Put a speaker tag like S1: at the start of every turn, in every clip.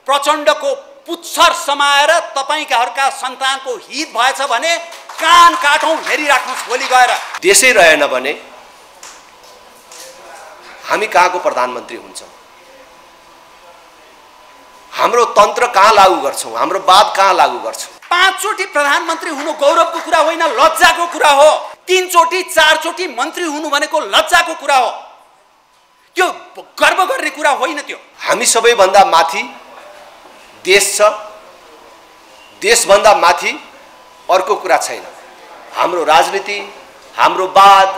S1: प्रचण्डको पुच्छर समाएर तपाईकाहरूका सन्तानको हित भएछ भने कान काटौं हेरिराख्नुस् भोलि गएर।
S2: देशै रहेन भने हामी कहाँको प्रधानमन्त्री हुन्छौं? हाम्रो तन्त्र कहाँ लागू गर्छौं? हाम्रो वाद कहाँ लागू गर्छौं?
S1: 5 चोटी प्रधानमन्त्री हुनु गौरवको कुरा होइन, लज्जाको कुरा हो। 3 चोटी 4 चोटी मन्त्री हुनु भनेको लज्जाको कुरा हो, त्यो गर्व गर्ने कुरा होइन। त्यो
S2: हामी सबैभन्दा माथि देश छ, देशभन्दा माथि अर्को कुरा छैन। हाम्रो राजनीति, हाम्रो वाद,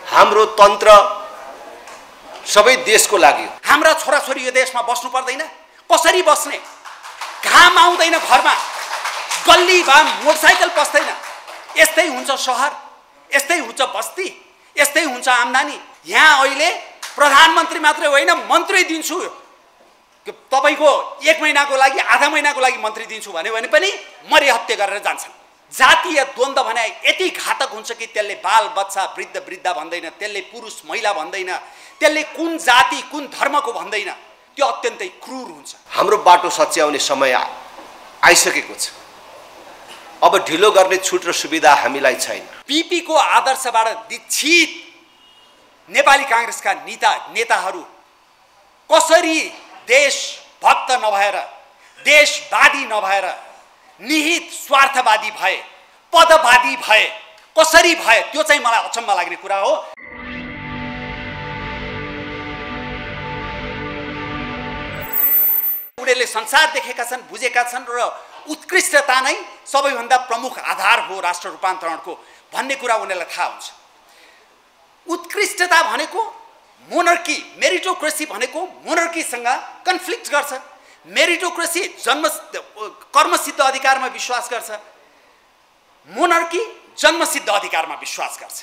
S2: हाम्रो तन्त्र सबै देशको लागि हो।
S1: हाम्रा छोराछोरी यो देशमा बस्नु पर्दैन? कसरी बस्ने? घाम आउँदैन घरमा, गल्ली भए मोटरसाइकल पस्दैन। यस्तै हुन्छ शहर, यस्तै हुन्छ बस्ती, यस्तै हुन्छ आम्दानी। यहाँ अहिले प्रधानमन्त्री मात्रै होइन, मन्त्री दिन्छु, तपाईको 1 महिनाको लागि, आधा महिनाको लागि मन्त्री दिन्छु भन्यो भने पनि मरिहत्या गरेर जान्छन्। जातीय द्वन्द्व भने यति घातक हुन्छ कि त्यसले बाल बच्चा वृद्ध वृद्धा भन्दैन, त्यसले पुरुष महिला भन्दैन, त्यसले कुन जाति कुन धर्मको भन्दैन। त्यो अत्यन्तै क्रूर हुन्छ।
S2: हाम्रो बाटो सच्याउने समय आइसकेको छ। अब ढिलो गर्ने छुट र सुविधा हामीलाई छैन।
S1: पीपी को आदर्शबाट दीक्षित नेपाली कांग्रेसका नेताहरू कसरी देशभक्त नभएर, देशवादी नभएर निहित स्वार्थवादी भए, पदवादी भए, कसरी भए, त्यो चाहिँ मलाई अचम्म लाग्ने कुरा हो। उनीहरूले संसार देखेका छन्, बुझेका छन् र उत्कृष्टता नै सबैभन्दा प्रमुख आधार हो राष्ट्र रूपान्तरणको भन्ने कुरा उनीहरूलाई थाहा हुन्छ। उत्कृष्टता भनेको मोनर्की, मेरिटोक्रेसी भनेको मोनर्कीसँग कन्फ्लिक्ट गर्छ। मेरिटोक्रेसी कर्मसिद्ध अधिकारमा विश्वास गर्छ, मोनर्की जन्मसिद्ध अधिकारमा विश्वास गर्छ।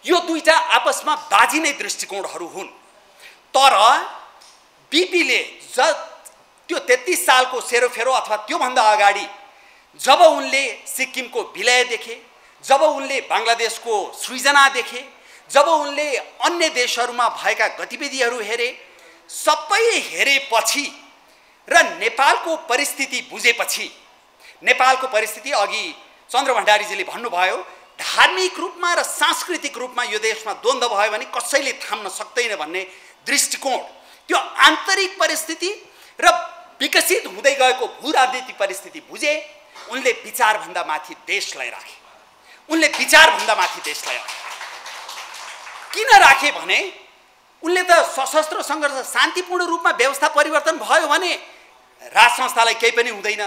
S1: यो दुईटा आपसमा बाजिने दृष्टिकोणहरू हुन्। तर बीपीले त्यो 33 सालको सेरोफेरो अथवा त्योभन्दा अगाडि जब उनले सिक्किमको विलय देखे, जब उनले बङ्गलादेशको सृजना देखे, जब उनले अन्य देशहरूमा भएका गतिविधिहरू हेरे, सबै हेरेपछि र नेपालको परिस्थिति बुझेपछि, नेपालको परिस्थिति अघि चन्द्र भण्डारीजीले भन्नुभयो, धार्मिक रूपमा र सांस्कृतिक रूपमा यो देशमा द्वन्द्व भयो भने कसैले थाम्न सक्दैन भन्ने दृष्टिकोण, त्यो आन्तरिक परिस्थिति र विकसित हुँदै गएको भूराजनीतिक परिस्थिति बुझे। उनले विचारभन्दा माथि देशलाई राखे, उनले विचारभन्दा माथि देशलाई राखे। किन राखे भने उनले त सशस्त्र सङ्घर्ष शान्तिपूर्ण रूपमा व्यवस्था परिवर्तन भयो भने राज संस्थालाई केही पनि हुँदैन,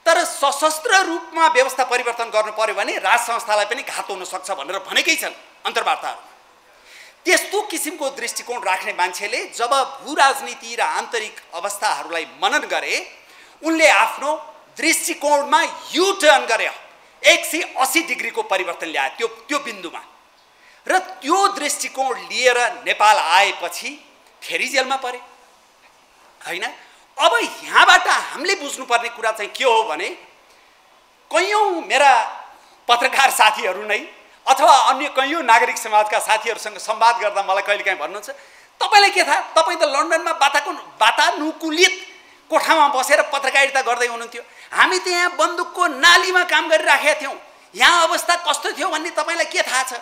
S1: तर सशस्त्र रूपमा व्यवस्था परिवर्तन गर्नु पर्यो भने राज संस्थालाई पनि घात हुन सक्छ भनेर भनेकै छन् अन्तर्वार्ताहरू। त्यस्तो किसिमको दृष्टिकोण राख्ने मान्छेले जब भूराजनीति र आन्तरिक अवस्थाहरूलाई मनन गरे, उनले आफ्नो दृष्टिकोणमा यु टर्न गरे, 180 डिग्रीको परिवर्तन ल्याए त्यो बिन्दुमा। र त्यो दृष्टिकोण लिएर नेपाल आएपछि फेरि जेलमा परे हैन। अब यहाँबाट हामीले बुझ्नुपर्ने कुरा चाहिँ के हो भने, कयौं मेरा पत्रकार साथीहरू नै अथवा अन्य कयौं नागरिक समाजका साथीहरूसँग संवाद गर्दा मलाई कहिलेकाहीँ भन्नुहुन्छ, तपाईलाई के थाहा, तपाईँ त लन्डनमा वातानुकूलित कोठामा बसेर पत्रकारिता गर्दै हुनुहुन्थ्यो, हामी त यहाँ बन्दुकको नालीमा काम गरिराखेका थियौँ, यहाँ अवस्था कस्तो थियो भन्ने तपाईलाई के थाहा छ?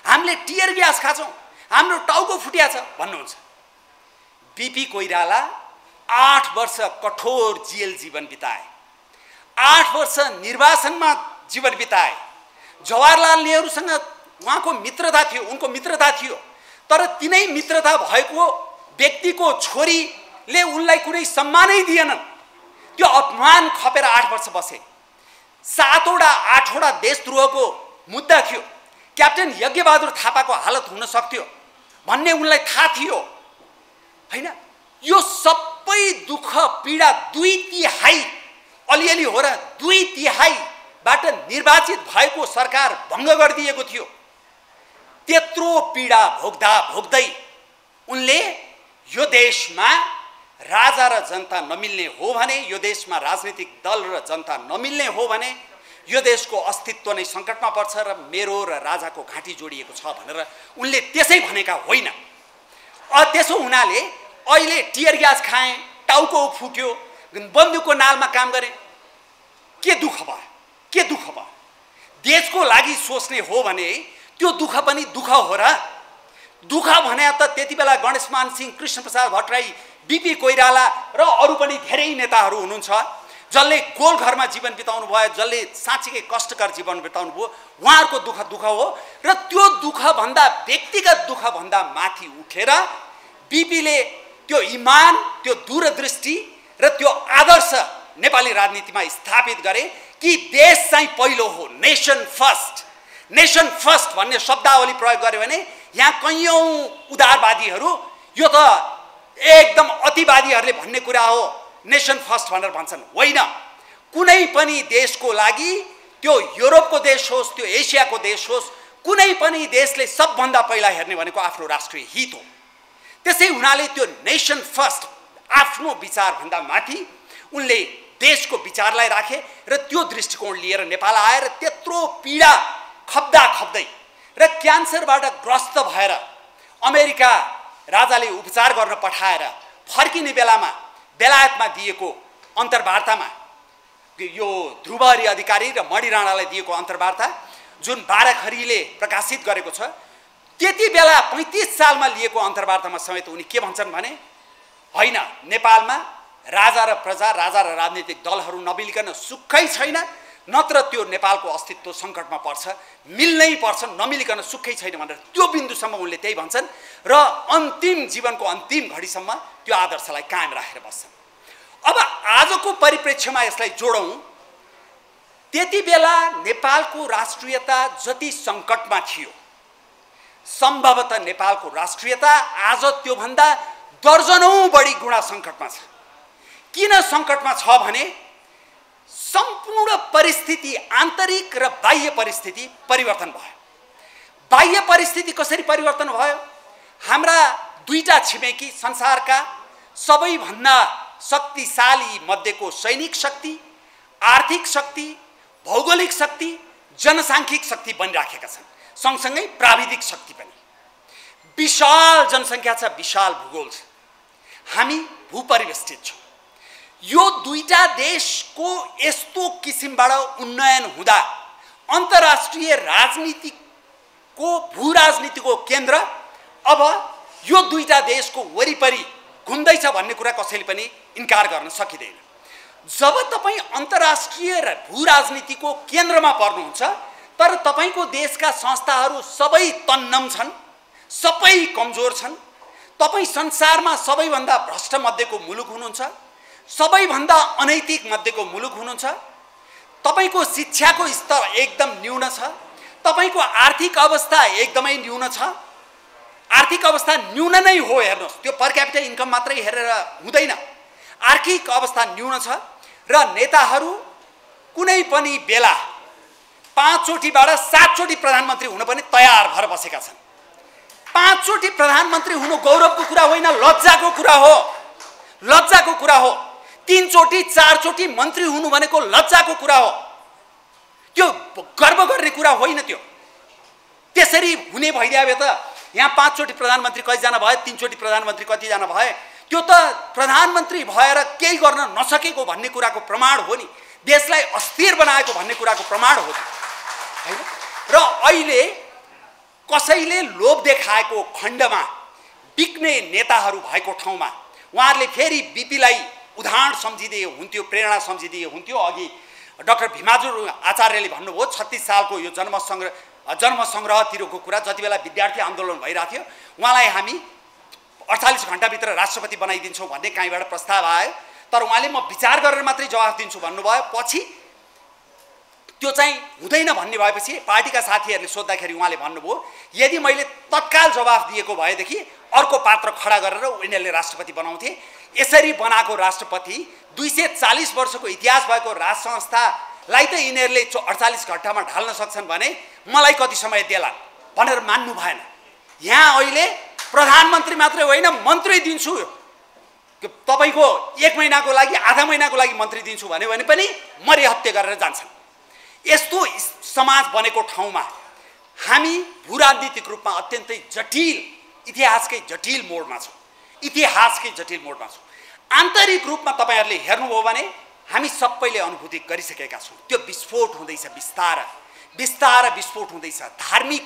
S1: हामीले टियर ग्यास खाछौँ, हाम्रो टाउको फुटिया छ भन्नुहुन्छ। बीपी कोइराला 8 वर्ष कठोर जेल जीवन बिताए, 8 वर्ष निर्वासनमा जीवन बिताए। जवाहरलाल नेहरूसँग उहाँको मित्रता थियो, उनको मित्रता थियो, तर तिनै मित्रता भएको व्यक्तिको छोरीले उनलाई कुनै सम्मानै दिएनन्। त्यो अपमान खपेर 8 वर्ष बसे। 7वटा 8वटा देशद्रोहको मुद्दा थियो, क्याप्टेन यज्ञबहादुर थापाको हालत हुन सक्थ्यो भन्ने उनलाई थाहा थियो हैन। यो सबै दुःख पीडा 2/3 अलिअलि हो र 2/3बाट निर्वाचित भएको सरकार भङ्ग गरिदिएको थियो। त्यत्रो पीडा भोग्दा भोग्दै उनले यो देशमा राजा र जनता नमिल्ने हो भने, यो देशमा राजनीतिक दल र जनता नमिल्ने हो भने यो देशको अस्तित्व नै सङ्कटमा पर्छ र मेरो र राजाको घाँटी जोडिएको छ भनेर उनले त्यसै भनेका होइन। त्यसो हुनाले अहिले टियर ग्यास खाए, टाउको फुट्यो, बन्दुकको नालमा काम गरे, के दुःख भयो, के दुःख भयो? देशको लागि सोच्ने हो भने त्यो दुःख पनि दुःख हो र? दुःख भने त त्यति बेला गणेशमान सिंह, कृष्णप्रसाद भट्टराई, बीपी कोइराला र अरू पनि धेरै नेताहरू हुनुहुन्छ जसले गोल घरमा जीवन बिताउनु भयो, जसले साँच्चीकै कष्टकर जीवन बिताउनु भयो। उहाँहरूको दुःख दुःख हो र त्यो दुःखभन्दा, व्यक्तिगत दुःखभन्दा माथि उठेर बीपीले त्यो इमान, त्यो दूरदृष्टि र त्यो आदर्श नेपाली राजनीतिमा स्थापित गरे कि देश चाहिँ पहिलो हो, नेसन फर्स्ट। नेसन फर्स्ट भन्ने शब्दावली प्रयोग गर्यो भने यहाँ कैयौँ उदारवादीहरू यो त एकदम अतिवादीहरूले भन्ने कुरा हो, नेसन फर्स्ट भनेर भन्छन्। होइन, कुनै पनि देशको लागि, त्यो युरोपको देश होस्, त्यो एसियाको देश होस्, कुनै पनि देशले सबभन्दा पहिला हेर्ने भनेको आफ्नो राष्ट्रिय हित हो। त्यसै हुनाले त्यो नेसन फर्स्ट आफ्नो विचारभन्दा माथि उनले देशको विचारलाई राखे र त्यो दृष्टिकोण लिएर नेपाल आए र त्यत्रो पीडा खप्दा खप्दै र क्यान्सरबाट ग्रस्त भएर अमेरिका राजाले उपचार गर्न पठाएर फर्किने बेलामा बेलायतमा दिएको अन्तर्वार्तामा, यो ध्रुवहरि अधिकारी र मणि राणालाई दिएको अन्तर्वार्ता जुन बाराखरीले प्रकाशित गरेको छ, त्यति बेला 35 सालमा लिएको अन्तर्वार्तामा समेत उनी के भन्छन् भने, होइन, नेपालमा राजा र प्रजा, राजा र राजनीतिक दलहरू नमिलिकन सुखै छैन, नत्र त्यो नेपालको अस्तित्व सङ्कटमा पर्छ, मिल्नै पर्छ, नमिलिकन सुखै छैन भनेर त्यो बिन्दुसम्म उनले त्यही भन्छन् र अन्तिम जीवनको अन्तिम घडीसम्म त्यो आदर्शलाई कायम राखेर बस्छन्। अब आजको परिप्रेक्ष्यमा यसलाई जोडौँ, त्यति बेला नेपालको राष्ट्रियता जति सङ्कटमा थियो, सम्भवतः नेपालको राष्ट्रियता आज त्योभन्दा दर्जनौँ बढी गुणा सङ्कटमा छ। किन सङ्कटमा छ भने सम्पूर्ण परिस्थिति, आन्तरिक र बाह्य परिस्थिति परिवर्तन भयो। बाह्य परिस्थिति कसरी परिवर्तन भयो? हाम्रा दुईटा छिमेकी, संसारका सबैभन्दा शक्तिशाली मध्येको सैनिक शक्ति, आर्थिक शक्ति, भौगोलिक शक्ति, जनसाङ्ख्यिक शक्ति बनिराखेका छन्, सँगसँगै प्राविधिक शक्ति पनि। विशाल जनसङ्ख्या छ, विशाल भूगोल छ, हामी भूपरिवेष्टित छौँ। यो दुईटा देशको यस्तो किसिमबाट उन्नयन हुँदा अन्तर्राष्ट्रिय राजनीतिको, भूराजनीतिको केन्द्र अब यो दुईटा देशको वरिपरि घुम्दैछ भन्ने कुरा कसैले पनि इन्कार गर्न सकिँदैन। जब तपाईँ अन्तर्राष्ट्रिय र भूराजनीतिको केन्द्रमा पर्नुहुन्छ तर तपाईँको देशका संस्थाहरू सबै तन्नम छन्, सबै कमजोर छन्, तपाईँ संसारमा सबैभन्दा भ्रष्ट मध्येको मुलुक हुनुहुन्छ, सबैभन्दा अनैतिक मध्येको मुलुक हुनुहुन्छ, तपाईको शिक्षाको स्तर एकदम न्यून छ, तपाईको आर्थिक अवस्था एकदमै न्यून छ। आर्थिक अवस्था न्यून नै हो, हेर्नुहोस्, त्यो पर क्यापिटा इन्कम मात्रै हेरेर हुँदैन, आर्थिक अवस्था न्यून छ र नेताहरू कुनै पनि बेला 5 चोटिबाट 7 चोटि प्रधानमन्त्री हुन पनि तयार भएर बसेका छन्। 5 चोटि प्रधानमन्त्री हुनु गौरवको कुरा होइन, लज्जाको कुरा हो, लज्जाको कुरा हो। 3 चोटि 4 चोटि मन्त्री हुनु भनेको लज्जाको कुरा हो, त्यो गर्व गर्ने कुरा होइन। त्यो त्यसरी हुने भइदिए भए त यहाँ 5 चोटि प्रधानमन्त्री कतिजना भए, 3 चोटि प्रधानमन्त्री कतिजना भए, त्यो त प्रधानमन्त्री भएर केही गर्न नसकेको भन्ने कुराको प्रमाण हो नि, देशलाई अस्थिर बनाएको भन्ने कुराको प्रमाण हो हैन। र अहिले कसैले लोभ देखाएको खण्डमा बिक्ने नेताहरू भएको ठाउँमा उहाँहरूले फेरि बीपीलाई उदाहरण सम्झिदिए हुन्थ्यो, प्रेरणा सम्झिदिए हुन्थ्यो। अघि डाक्टर भीमाजु आचार्यले भन्नुभयो 36 सालको यो जन्म सङ्ग्रहतिरको कुरा, जति बेला विद्यार्थी आन्दोलन भइरहेको थियो उहाँलाई हामी 48 घण्टाभित्र राष्ट्रपति बनाइदिन्छौँ भन्ने कहीँबाट प्रस्ताव आयो, तर उहाँले म विचार गरेर मात्रै जवाफ दिन्छु भन्नुभयो। पछि त्यो चाहिँ हुँदैन भन्ने भएपछि पार्टीका साथीहरूले सोद्धाखेरि उहाँले भन्नुभयो यदि मैले तत्काल जवाफ दिएको भएदेखि अर्को पात्र खडा गरेर उनीहरूले राष्ट्रपति बनाउँथे। यसरी बनाएको राष्ट्रपति 240 वर्षको इतिहास भएको राज संस्थालाई त यिनीहरूले 48 घण्टामा ढाल्न सक्छन् भने मलाई कति समय देलान् भनेर मान्नु भएन। यहाँ अहिले प्रधानमन्त्री मात्रै होइन, मन्त्री दिन्छु, तपाईँको 1 महिनाको लागि, आधा महिनाको लागि मन्त्री दिन्छु भन्यो भने पनि मरिहत्या गरेर जान्छन्। यस्तो समाज बनेको ठाउँमा हामी भूराजनीतिक रूपमा अत्यन्तै जटिल, इतिहासकै जटिल मोडमा छौँ, इतिहासकै जटिल मोडमा छौँ। आन्तरिक रूपमा तपाईहरुले हेर्नुभयो भने हामी सबैले अनुभूति गरिसकेका छौं। त्यो विस्फोट हुँदैछ, बिस्तार विस्फोट हुँदैछ। धार्मिक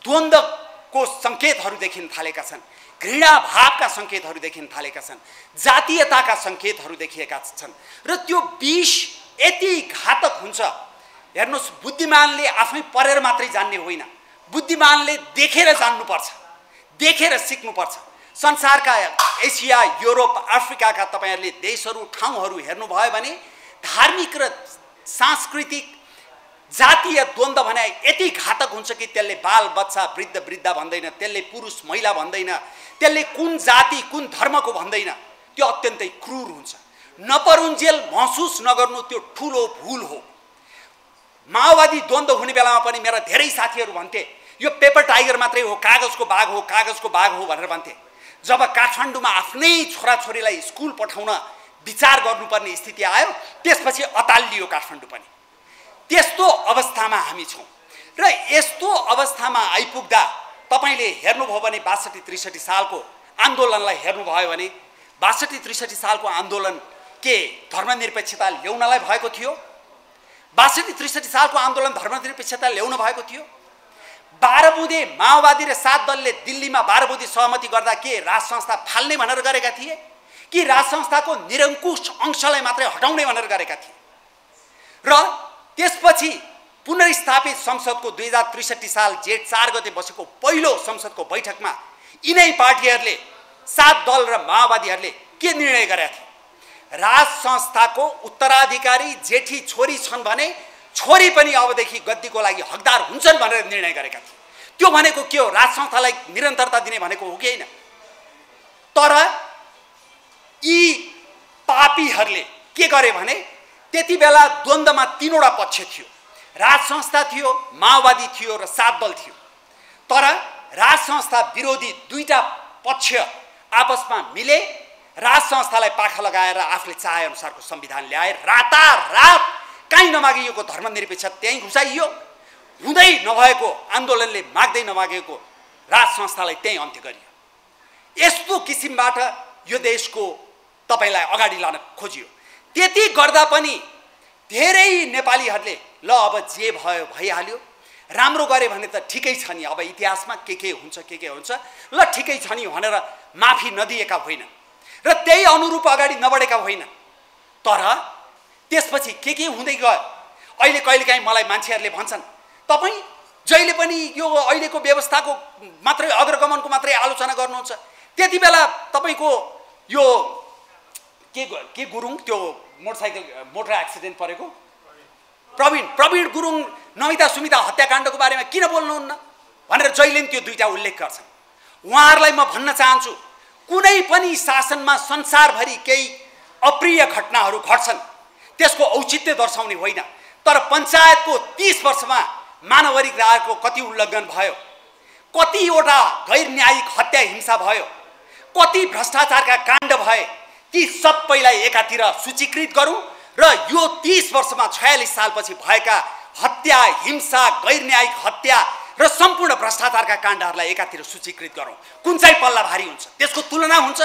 S1: द्वन्द्वको संकेतहरू देखिन थालेका छन्, घृणा भावका संकेतहरू देखिन थालेका छन्, जातीयताका संकेतहरू देखिएका छन् र त्यो विष यति घातक हुन्छ। हेर्नुस्, बुद्धिमानले आफै पढेर मात्रै जान्ने होइन, बुद्धिमानले देखेर जान्नुपर्छ, देखेर सिक्नुपर्छ। संसारका एसिया, युरोप, अफ्रिकाका तपाईहरुले देशहरू, ठाउँहरू हेर्नुभयो भने धार्मिक र सांस्कृतिक जातीय द्वन्द्व भने यति घातक हुन्छ कि त्यसले बाल बच्चा, वृद्ध वृद्धा भन्दैन, त्यसले पुरुष महिला भन्दैन, त्यसले कुन जाति कुन धर्मको भन्दैन। त्यो अत्यन्तै क्रूर हुन्छ। नपरुन्जेल महसुस नगर्नु त्यो ठूलो भूल हो। माओवादी द्वन्द्व हुने बेलामा पनि मेरा धेरै साथीहरू भन्थे यो पेपर टाइगर मात्रै हो, कागजको बाघ हो, कागजको बाघ हो भनेर भन्थे। जब काठमाडौँमा आफ्नै छोराछोरीलाई स्कुल पठाउन विचार गर्नुपर्ने स्थिति आयो, त्यसपछि अतालियो काठमाडौँ पनि। त्यस्तो अवस्थामा हामी छौं र यस्तो अवस्थामा आइपुग्दा तपाईले हेर्नुभयो भने 62-63 सालको आन्दोलनलाई हेर्नुभयो भने 62-63 सालको आन्दोलन के धर्मनिरपेक्षता ल्याउनलाई भएको थियो? 62-63 सालको आन्दोलन धर्मनिरपेक्षता ल्याउन भएको थियो? 12 बुँदे माओवादी र 7 दलले दिल्लीमा 12 बुँदे सहमति गर्दा के राज संस्था फाल्ने भनेर गरेका थिए कि राज संस्थाको निरङ्कुश अंशलाई मात्रै हटाउने भनेर गरेका थिए? र त्यसपछि पुनर्स्थापित संसदको 2063 साल जेठ 4 गते बसेको पहिलो संसदको बैठकमा यिनै पार्टीहरूले 7 दल र माओवादीहरूले के निर्णय गरेका थिए? राज संस्थाको उत्तराधिकारी जेठी छोरी छन् भने छोरी पनि अबदेखि गद्दीको लागि हकदार हुन्छन् भनेर निर्णय गरेका थिए। त्यो भनेको के हो? राज संस्थालाई निरन्तरता दिने भनेको हो कि हैन? तर यी पापीहरूले के गरे भने त्यति बेला द्वन्द्वमा 3 वटा पक्ष थियो। राज संस्था थियो, माओवादी थियो र 7 दल थियो। तर राज संस्था विरोधी 2टा पक्ष आपसमा मिले राज संस्थालाई पाखा लगाएर आफूले चाहे अनुसारको संविधान ल्याए। रातारात कहीँ नमागिएको धर्मनिरपेक्षता त्यहीँ घुसाइयो। हुँदै नभएको आन्दोलनले माग्दै नमागेको राज संस्थालाई त्यहीँ अन्त्य गरियो। यस्तो किसिमबाट यो देशको तपाईलाई अगाडि लान खोजियो। त्यति गर्दा पनि धेरै नेपालीहरूले ल अब जे भयो भइहाल्यो, राम्रो गरे भने त ठिकै छ नि, अब इतिहासमा के हुन्छ ल ठिकै छ नि भनेर माफी नदिएका होइन र त्यही अनुरूप अगाडि नबढेका होइन। तर त्यसपछि के हुँदै गयो? अहिले कहिलेकाहीँ मलाई मान्छेहरूले भन्छन् तपाईँ जहिले पनि यो अहिलेको व्यवस्थाको मात्रै अग्रगमनको मात्रै आलोचना गर्नुहुन्छ। त्यति बेला तपाईको यो के गुरुङ त्यो मोटर एक्सिडेन्ट परेको प्रवीण गुरुङ नमिता सुमिता हत्याकाण्डको बारेमा किन बोल्नुहुन्न भनेर जहिले त्यो 2टा उल्लेख गर्छन्। उहाँहरूलाई म भन्न चाहन्छु, कुनै पनि शासनमा संसारभरि केही अप्रिय घटनाहरू घट्छन्, त्यसको औचित्य दर्शाउने होइन। तर पञ्चायतको 30 वर्षमा मानव अधिकारको कति उल्लङ्घन भयो, कतिवटा गैर न्यायिक हत्या हिंसा भयो, कति भ्रष्टाचारका काण्ड भए, ती सबैलाई एकातिर सूचीकृत गरौँ र यो 30 वर्षमा 46 सालपछि भएका हत्या, हिंसा, गैर न्यायिक हत्या र सम्पूर्ण भ्रष्टाचारका काण्डहरूलाई एकातिर सूचीकृत गरौँ। कुन चाहिँ पल्ला भारी हुन्छ? त्यसको तुलना हुन्छ?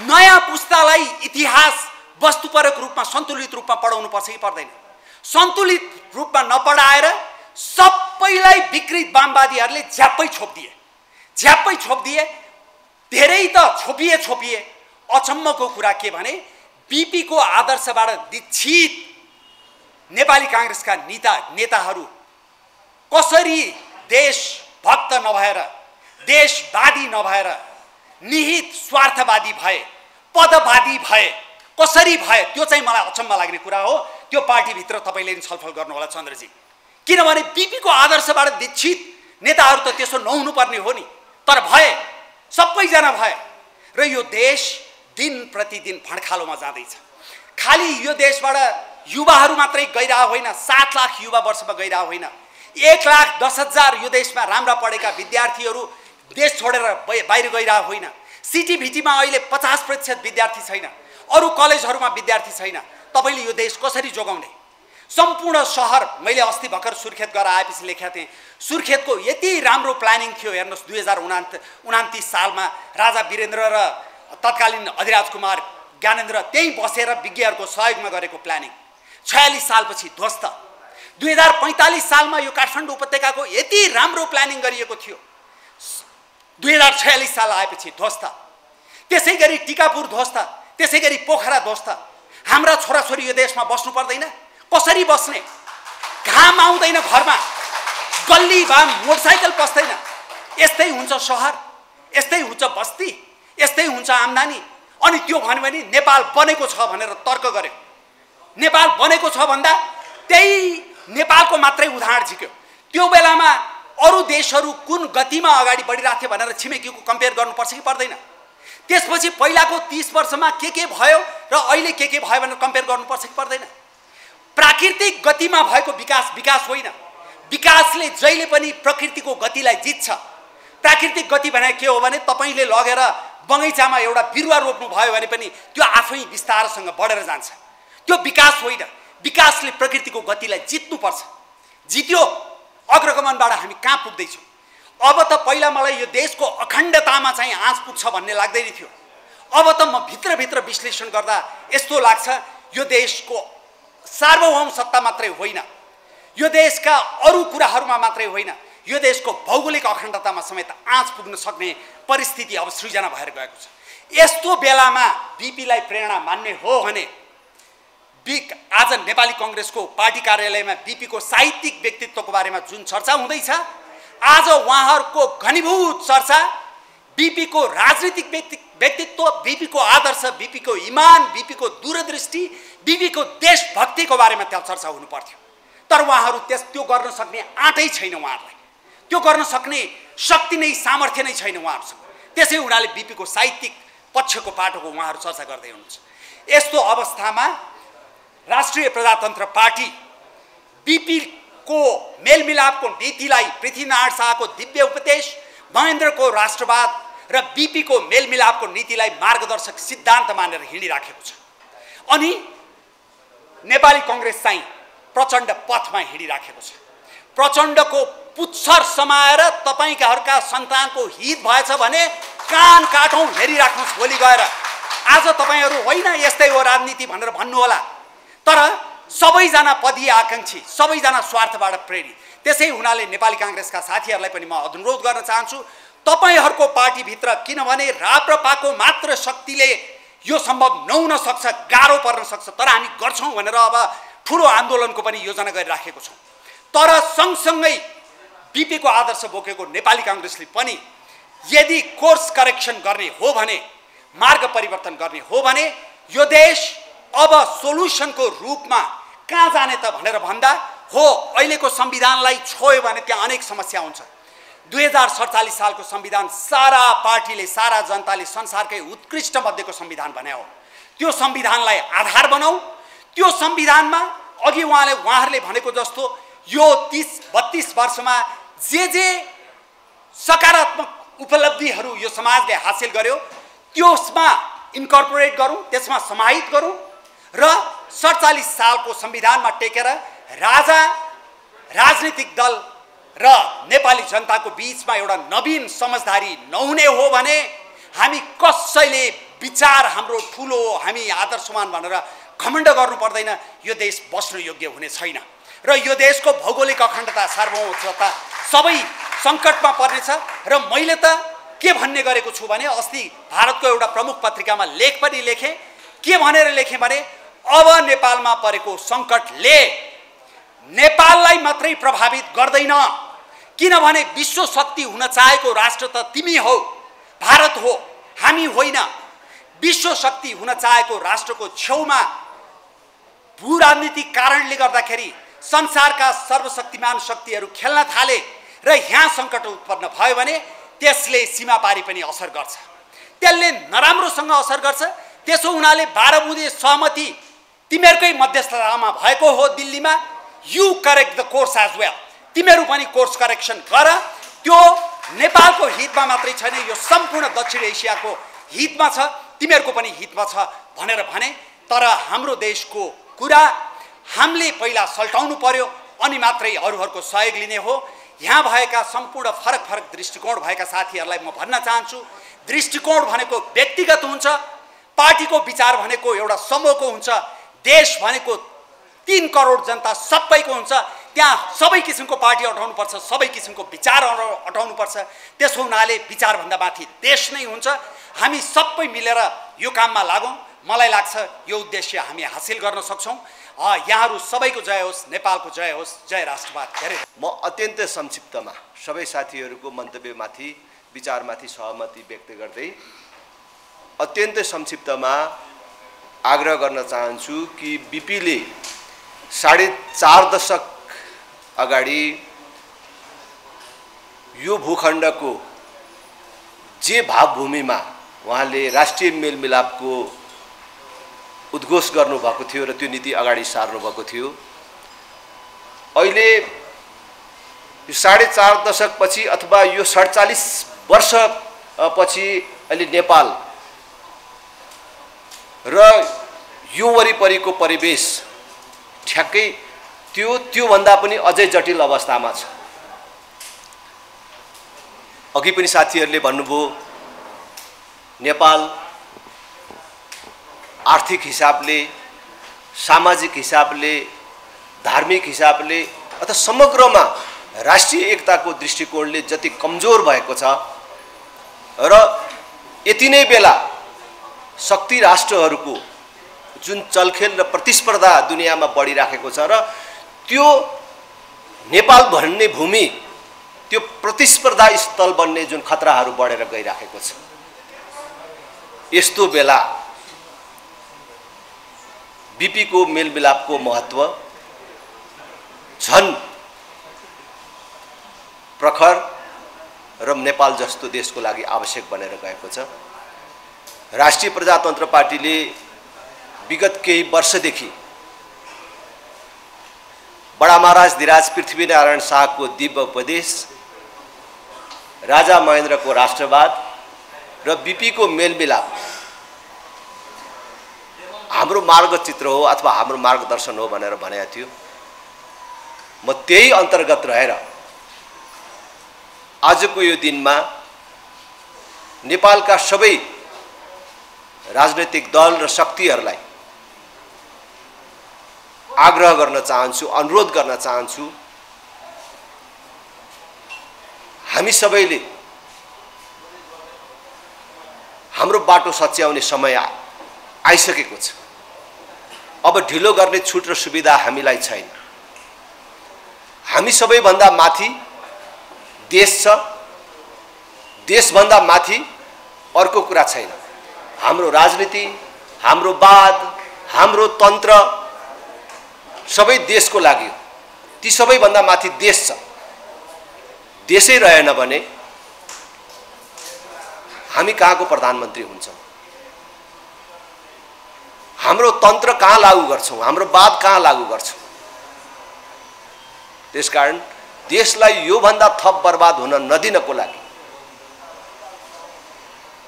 S1: नयाँ पुस्तालाई इतिहास वस्तुपरक रूपमा सन्तुलित रूपमा पढाउनु पर्छ कि पर्दैन? सन्तुलित रूपमा नपढाएर सबैलाई विकृत वामवादीहरूले झ्याप्पै छोपिदिए। धेरै त छोपिए। अचम्मको कुरा के भने बीपी को आदर्शबाट दीक्षित नेपाली कांग्रेसका नेताहरू कसरी देशभक्त नभएर, देशवादी नभएर निहित स्वार्थवादी भए, पदवादी भए, कसरी भए? त्यो चाहिँ मलाई अचम्म लाग्ने कुरा हो। त्यो पार्टीभित्र तपाईले नि छलफल गर्नु होला चन्द्रजी। किनभने बीपी को आदर्शबाट दीक्षित नेताहरू त त्यसो नहुनु पर्ने हो नि, तर भए, सबैजना भए र यो देश दिन प्रतिदिन भड्खालोमा जाँदैछ। खाली यो देशबाट युवाहरू मात्रै गइरहेको होइन, 7 लाख युवा वर्षमा गइरहेको होइन, 1,10,000 यो देशमा राम्रा पढेका विद्यार्थीहरू देश छोडेर बाहिर गइरहेको होइन। सिटिभिटीमा अहिले 50% विद्यार्थी छैन, अरू कलेजहरूमा विद्यार्थी छैन। तपाईले यो देश कसरी जोगाउने? सम्पूर्ण शहर, मैले अस्ति भर्खर सुर्खेत गएर आएपछि लेखेको थिएँ, सुर्खेतको यति राम्रो प्लानिङ थियो। हेर्नुहोस् 2029 सालमा राजा वीरेन्द्र र तत्कालीन अधिराज कुमार ज्ञानेन्द्र त्यही बसेर विज्ञहरूको सहयोगमा गरेको प्लानिङ 46 सालपछि ध्वस्त। 2045 सालमा यो काठमाडौँ उपत्यकाको यति राम्रो प्लानिङ गरिएको थियो, 2046 साल आएपछि ध्वस्त। त्यसै गरी टिकापुर ध्वस्त, त्यसै गरी पोखरा ध्वस्त। हाम्रा छोराछोरी यो देशमा बस्नु पर्दैन? कसरी बस्ने? घाम आउँदैन घरमा, गल्ली भाम मोटरसाइकल पस्दैन। यस्तै हुन्छ सहर, यस्तै हुन्छ बस्ती, यस्तै हुन्छ आम्दानी। अनि त्यो भन्यो भने नेपाल बनेको छ भनेर तर्क गर्यो। नेपाल बनेको छ भन्दा त्यही नेपालको मात्रै उदाहरण झिक्यो। त्यो बेलामा अरू देशहरू कुन गतिमा अगाडि बढिरहेको थियो भनेर छिमेकीको कम्पेयर गर्नुपर्छ कि पर्दैन? त्यसपछि पहिलाको 30 वर्षमा के भयो र अहिले के भयो भनेर कम्पेयर गर्नुपर्छ कि पर्दैन? प्राकृतिक गतिमा भएको विकास विकास होइन। विकासले जहिले पनि प्रकृतिको गतिलाई जित्छ। प्राकृतिक गति भने के हो भने तपाईले लगेर बगैँचामा एउटा बिरुवा रोप्नु भयो भने पनि त्यो आफै विस्तारसँग बढेर जान्छ। त्यो विकास होइन। विकासले प्रकृतिको गतिलाई जित्नुपर्छ। जित्यो, अग्रगमनबाट हामी कहाँ पुग्दैछौँ? अब त पहिला मलाई यो देशको अखण्डतामा चाहिँ आँच पुग्छ भन्ने लाग्दैन थियो। अब त म भित्रभित्र विश्लेषण गर्दा यस्तो लाग्छ, यो देशको सार्वभौम सत्ता मात्रै होइन, यो देशका अरू कुराहरूमा मात्रै होइन, यो देशको भौगोलिक अखण्डतामा समेत आँच पुग्न सक्ने परिस्थिति अब सृजना भएर गएको छ। यस्तो बेलामा बीपीलाई प्रेरणा मान्ने हो भने आज नेपाली कांग्रेसको पार्टी कार्यालयमा बीपीको साहित्यिक व्यक्तित्वको बारेमा जुन चर्चा हुँदैछ, आज उहाँहरूको घनीभूत चर्चा बीपीको राजनीतिक व्यक्तित्व, बीपीको आदर्श, बीपीको इमान, बीपीको दूरदृष्टि, बीपीको देशभक्तिको बारेमा त्यहाँ चर्चा हुनु पर्थ्यो। तर उहाँहरू त्यो गर्न सक्ने आँटै छैन, उहाँहरूलाई त्यो गर्न सक्ने शक्ति नै सामर्थ्य नै छैन उहाँहरूसँग। त्यसै हुनाले बीपीको साहित्यिक पक्षको पाटोको उहाँहरू चर्चा गर्दै हुनुहुन्छ। यस्तो अवस्थामा राष्ट्रिय प्रजातन्त्र पार्टी बीपीको मेलमिलापको नीतिलाई पृथ्वीनारायण शाहको दिव्य उपदेश, महेन्द्रको राष्ट्रवाद र बीपीको मेलमिलापको नीतिलाई मार्गदर्शक सिद्धान्त मानेर हिँडिराखेको छ। अनि नेपाली कांग्रेस चाहिँ प्रचण्ड पथमा हिँडिराखेको छ। प्रचण्डको पुच्छर समाएर तपाईहरुका सन्तानको हित भएछ भने कान काटौं हेरिराख्नुस्। भोलि गएर आज तपाईहरु होइन यस्तै हो राजनीति भनेर भन्नु होला, तर सबैजना पदीय आकांक्षी, सबैजना स्वार्थबाट प्रेरित। त्यसै हुनाले नेपाली कांग्रेसका साथीहरुलाई पनि म अनुरोध गर्न चाहन्छु, तपाईहरुको पार्टी भित्र, किनभने राप्रपाको मात्र शक्तिले यो सम्भव नहुन सक्छ, गाह्रो पर्न सक्छ, तर हामी गर्छौं भनेर अब ठूलो आन्दोलनको पनि योजना गरिराखेको छौं। तर सँगसँगै बीपीको आदर्श बोकेको नेपाली कांग्रेसले पनि यदि कोर्स करेक्सन गर्ने हो भने, मार्ग परिवर्तन गर्ने हो भने यो देश अब सोलुसनको रूपमा कहाँ जाने त भनेर भन्दा हो, अहिलेको संविधानलाई छोयो भने त्यहाँ अनेक समस्या हुन्छ। 2047 सालको संविधान सारा पार्टीले, सारा जनताले संसारकै उत्कृष्ट मध्येको संविधान भने हो। त्यो संविधानलाई आधार बनाऊ। त्यो संविधानमा अघि उहाँहरूले भनेको जस्तो यो 30-32 वर्षमा जे सकारात्मक उपलब्धिहरू यो समाजले हासिल गर्यो त्यसमा इन्कर्पोरेट गरौँ, त्यसमा समाहित गरौँ र 47 सालको संविधानमा टेकेर राजा, राजनीतिक दल र नेपाली जनताको बीचमा एउटा नवीन समझदारी नहुने हो भने हामी कसैले विचार हाम्रो ठूलो, हामी आदर्शवान भनेर घमण्ड गर्नु पर्दैन। यो देश बस्न योग्य हुने छैन र यो देशको भौगोलिक अखण्डता, सार्वभौमता सबै संकटमा पर्नेछ। र मैले त के भन्ने गरेको छु भने अस्ति भारतको एउटा प्रमुख पत्रिकामा लेख पनि लेखे। के भनेर लेखे भने अब नेपालमा परेको संकटले नेपाललाई मात्रै प्रभावित गर्दैन, किनभने विश्व शक्ति हुन चाहेको राष्ट्र त तिमी हौ, भारत हो, हामी होइन। विश्व शक्ति हुन चाहेको राष्ट्रको छेउमा भूराजनीतिक कारणले गर्दाखेरि संसारका सर्वशक्तिमान शक्तिहरू खेल्न थाले र यहाँ संकट उत्पन्न भयो भने त्यसले सीमापारी पनि असर गर्छ, त्यसले नराम्रोसँग असर गर्छ। त्यसो हुनाले 12 बुँदे सहमति तिमीहरुकै मध्यस्थतामा भएको हो दिल्लीमा। You correct the course as well. तिमीहरु पनि कोर्स करेक्सन गर। त्यो नेपालको हितमा मात्रै छैन, यो सम्पूर्ण दक्षिण एसियाको हितमा छ, तिमीहरुको पनि हितमा छ भनेर भने। तर हाम्रो देशको कुरा हामीले पहिला सल्टाउनु पर्यो, अनि मात्रै अरूहरुको सहयोग लिने हो। यहाँ भएका सम्पूर्ण फरक दृष्टिकोण भएका साथीहरुलाई म भन्न चाहन्छु, दृष्टिकोण भनेको व्यक्तिगत हुन्छ, पार्टीको विचार भनेको एउटा समूहको हुन्छ, देश भनेको 3 करोड जनता सबैको हुन्छ। त्यहाँ सबै किसिमको पार्टी अटाउनुपर्छ, सबै किसिमको विचार अटाउनुपर्छ। त्यसो हुनाले विचारभन्दा माथि देश नै हुन्छ। हामी सबै मिलेर यो काममा लागौँ। मलाई लाग्छ यो उद्देश्य हामी हासिल गर्न सक्छौँ। यहाँहरू सबैको जय होस्, नेपालको जय होस्, जय राष्ट्रवाद। धेरै
S2: म अत्यन्तै संक्षिप्तमा सबै साथीहरूको मन्तव्यमाथि विचारमाथि सहमति व्यक्त गर्दै अत्यन्तै संक्षिप्तमा आग्रह गर्न चाहन्छु कि बीपीले 4.5 दशक अगाडि यो भूखण्डको जे भावभूमिमा उहाँले राष्ट्रिय मेलमिलापको उद्घोष गर्नुभएको थियो र त्यो नीति अगाडि सार्नुभएको थियो, अहिले यो 4.5 दशकपछि अथवा यो 47 वर्षपछि अहिले नेपाल र यो वरिपरिको परिवेश ठ्याक्कै त्योभन्दा पनि अझै जटिल अवस्थामा छ। अघि पनि साथीहरूले भन्नुभयो नेपाल आर्थिक हिसाबले, सामाजिक हिसाबले, धार्मिक हिसाबले अथवा समग्रमा राष्ट्रिय एकताको दृष्टिकोणले जति कमजोर भएको छ र यति नै बेला शक्ति राष्ट्रहरूको जुन चलखेल र प्रतिस्पर्धा दुनियाँमा बढिराखेको छ र त्यो नेपाल भन्ने भूमि त्यो प्रतिस्पर्धा स्थल बन्ने जुन खतराहरू बढेर गइराखेको छ, यस्तो बेला बीपी को मेलमिलापको महत्व झन प्रखर र नेपाल जस्तो देशको लागि आवश्यक बनेर गएको छ। राष्ट्रिय प्रजातन्त्र पार्टीले विगत केही वर्षदेखि बडा महाराज धीराज पृथ्वीनारायण शाहको दिव्य उपदेश, राजा महेन्द्रको राष्ट्रवाद र बीपी को मेलमिलाप हाम्रो मार्गचित्र हो अथवा हाम्रो मार्गदर्शन हो भनेर भनेको थियो। म त्यही अन्तर्गत रहेर आजको यो दिनमा नेपालका सबै राजनैतिक दल र शक्तिहरूलाई आग्रह गर्न चाहन्छु, अनुरोध गर्न चाहन्छु, हामी सबैले हाम्रो बाटो सच्याउने समय आइसकेको छ। अब ढिलो गर्ने छुट र सुविधा हामीलाई छैन। हामी सबैभन्दा माथि देश छ, देशभन्दा माथि अर्को कुरा छैन। हाम्रो राजनीति, हाम्रो वाद, हाम्रो तन्त्र सबै देशको लागि हो। ती सबैभन्दा माथि देश छ। देशै रहेन भने हामी कहाँको प्रधानमन्त्री हुन्छौँ? हाम्रो तन्त्र कहाँ लागू गर्छौँ? हाम्रो वाद कहाँ लागू गर्छौँ? त्यसकारण देशलाई यो भन्दा थप बर्बाद हुन नदिनको लागि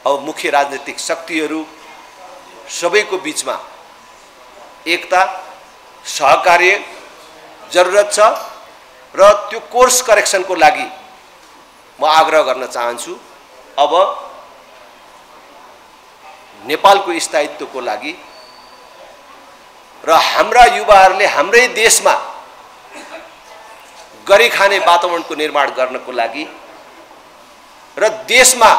S2: अब मुख्य राजनीतिक शक्तिहरू सबैको बीचमा एकता, सहकार्य जरुरत छ र त्यो कोर्स करेक्सनको लागि म आग्रह गर्न चाहन्छु। अब नेपालको स्थायित्वको लागि र हाम्रा युवाहरूले हाम्रै देशमा गरी खाने वातावरणको निर्माण गर्नको लागि र देशमा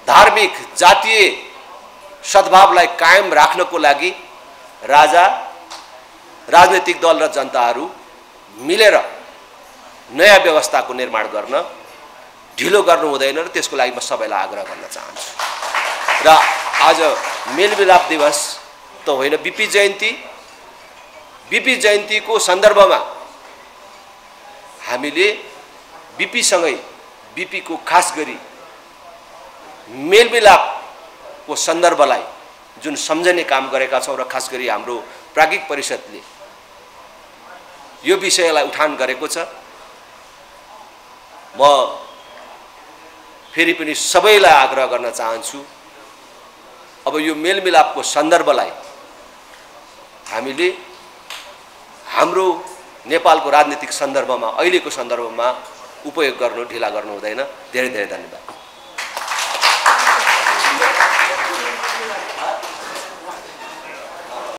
S2: धार्मिक जातीय सद्भावलाई कायम राख्नको लागि राजा, राजनीतिक दल र जनताहरू मिलेर नयाँ व्यवस्थाको निर्माण गर्न ढिलो गर्नु हुँदैन र त्यसको लागि म सबैलाई आग्रह गर्न चाहन्छु। र आज मेलमिलाप दिवस त होइन, बीपी जयन्ती, बीपी जयन्तीको सन्दर्भमा हामीले बीपी सँगै बीपी को खास गरी मेलमिलापको सन्दर्भलाई जुन सम्झने काम गरेका छौं र खास गरी हाम्रो प्राज्ञिक परिषदले यो विषयलाई उठान गरेको छ। म फेरि पनि सबैलाई आग्रह गर्न चाहन्छु, अब यो मेलमिलापको सन्दर्भलाई हामीले हाम्रो नेपालको राजनीतिक सन्दर्भमा, अहिलेको सन्दर्भमा उपयोग गर्नु ढिला गर्नु हुँदैन। धेरै धेरै धन्यवाद।